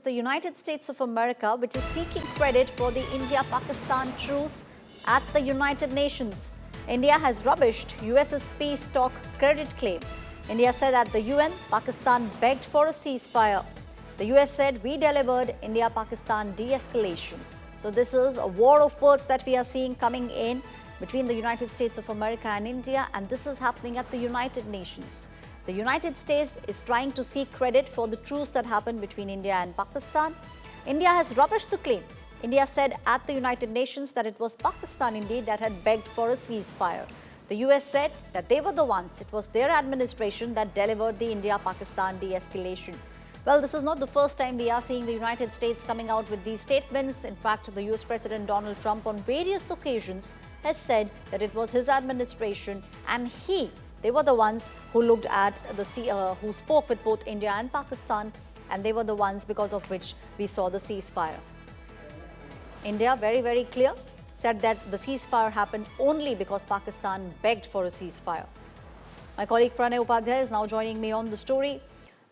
the United States of America, which is seeking credit for the India-Pakistan truce at the United Nations. India has rubbished US's peace talk credit claim. India said at the UN, Pakistan begged for a ceasefire. The US said, we delivered India-Pakistan de-escalation. So this is a war of words that we are seeing coming in between the United States of America and India, and this is happening at the United Nations. The United States is trying to seek credit for the truce that happened between India and Pakistan. India has rubbished the claims. India said at the United Nations that it was Pakistan indeed that had begged for a ceasefire. The US said that they were the ones, it was their administration that delivered the India-Pakistan de-escalation. Well, this is not the first time we are seeing the United States coming out with these statements. In fact, the US President Donald Trump on various occasions has said that it was his administration and they were the ones who looked at who spoke with both India and Pakistan, and they were the ones because of which we saw the ceasefire. India, very, very clear, said that the ceasefire happened only because Pakistan begged for a ceasefire. My colleague Pranay Upadhyay is now joining me on the story.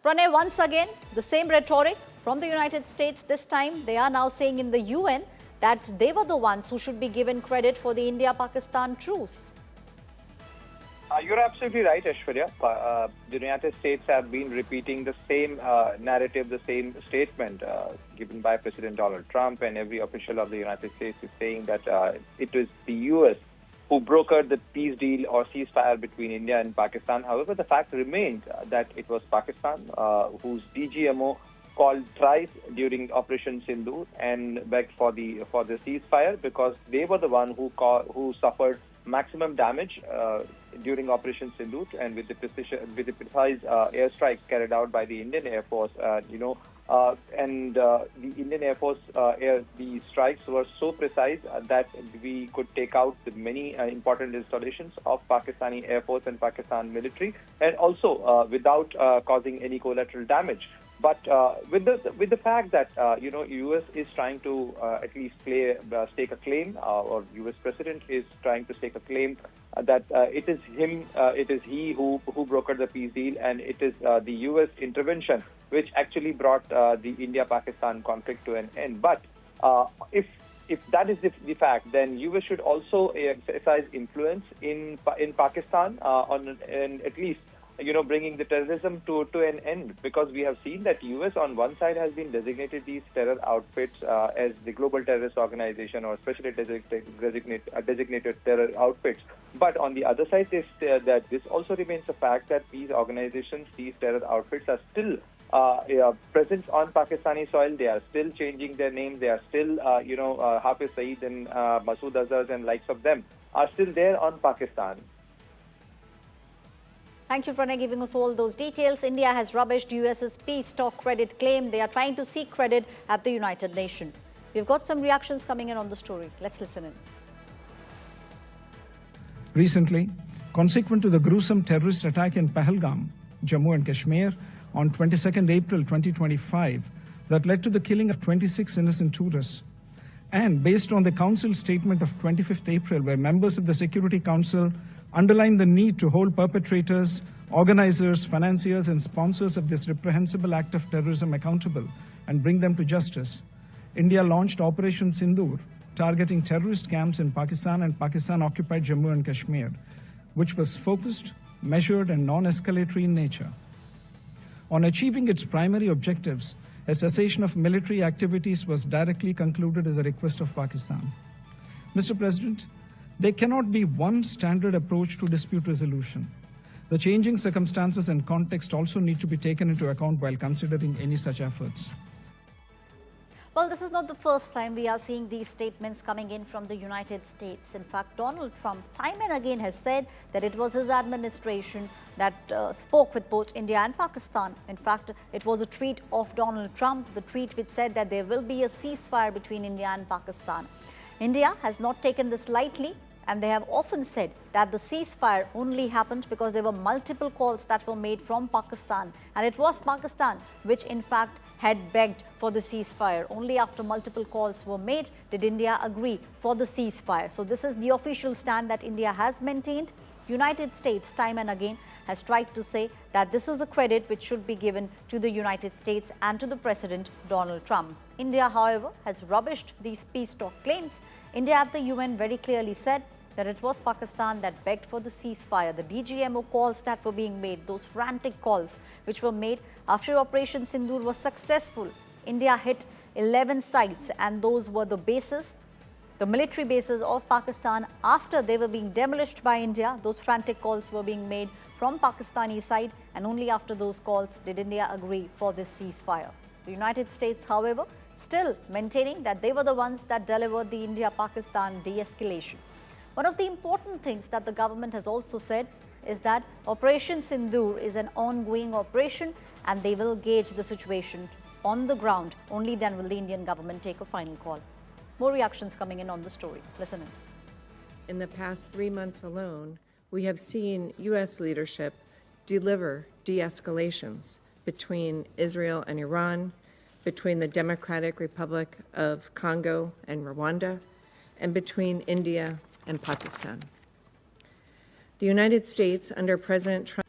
Pranay, once again, the same rhetoric from the United States. This time, they are now saying in the UN that they were the ones who should be given credit for the India-Pakistan truce. You're absolutely right, Aishwarya. The United States have been repeating the same narrative, the same statement given by President Donald Trump, and every official of the United States is saying that it was the US who brokered the peace deal or ceasefire between India and Pakistan. However, the fact remained that it was Pakistan whose DGMO called Truce during Operation Sindoor and begged for the ceasefire, because they were the one who suffered maximum damage during Operation Sindoor, and with the precise airstrikes carried out by the Indian Air Force, the Indian Air Force the strikes were so precise that we could take out the many important installations of Pakistani Air Force and Pakistan military, and also without causing any collateral damage. But with the fact that US is trying to at least stake a claim, or US President is trying to stake a claim that it is he who brokered the peace deal, and it is the US intervention which actually brought the India-Pakistan conflict to an end. But if that is the fact, then US should also exercise influence in Pakistan and at least bringing the terrorism to an end, because we have seen that US on one side has been designated these terror outfits as the global terrorist organization or specially designated terror outfits. But on the other side, that this also remains a fact that these organizations, these terror outfits are still present on Pakistani soil. They are still changing their names. They are still, Hafiz Saeed and Masood Azhar and likes of them are still there on Pakistan. Thank you, Pranay, giving us all those details. India has rubbished US's peace talk credit claim. They are trying to seek credit at the United Nations. We've got some reactions coming in on the story. Let's listen in. Recently, consequent to the gruesome terrorist attack in Pahalgam, Jammu and Kashmir, on 22nd April 2025, that led to the killing of 26 innocent tourists, and based on the Council statement of 25th April, where members of the Security Council underline the need to hold perpetrators, organizers, financiers, and sponsors of this reprehensible act of terrorism accountable and bring them to justice, India launched Operation Sindoor, targeting terrorist camps in Pakistan and Pakistan-occupied Jammu and Kashmir, which was focused, measured, and non-escalatory in nature. On achieving its primary objectives, a cessation of military activities was directly concluded at the request of Pakistan. Mr. President, there cannot be one standard approach to dispute resolution. The changing circumstances and context also need to be taken into account while considering any such efforts. Well, this is not the first time we are seeing these statements coming in from the United States. In fact, Donald Trump time and again has said that it was his administration that spoke with both India and Pakistan. In fact, it was a tweet of Donald Trump, the tweet which said that there will be a ceasefire between India and Pakistan. India has not taken this lightly, and they have often said that the ceasefire only happened because there were multiple calls that were made from Pakistan, and it was Pakistan which in fact had begged for the ceasefire. Only after multiple calls were made did India agree for the ceasefire. So this is the official stand that India has maintained. United States time and again has tried to say that this is a credit which should be given to the United States and to the President Donald Trump. India, however, has rubbished these peace talk claims. India at the UN very clearly said that it was Pakistan that begged for the ceasefire. The DGMO calls that were being made, those frantic calls which were made after Operation Sindoor was successful. India hit 11 sites, and those were the bases, the military bases of Pakistan. After they were being demolished by India, those frantic calls were being made from Pakistani side, and only after those calls did India agree for this ceasefire. The United States, however, still maintaining that they were the ones that delivered the India-Pakistan de-escalation. One of the important things that the government has also said is that Operation Sindoor is an ongoing operation, and they will gauge the situation on the ground. Only then will the Indian government take a final call. More reactions coming in on the story. Listen in. In the past 3 months alone, we have seen U.S. leadership deliver de-escalations between Israel and Iran, between the Democratic Republic of Congo and Rwanda, and between India and Pakistan. The United States, under President Trump,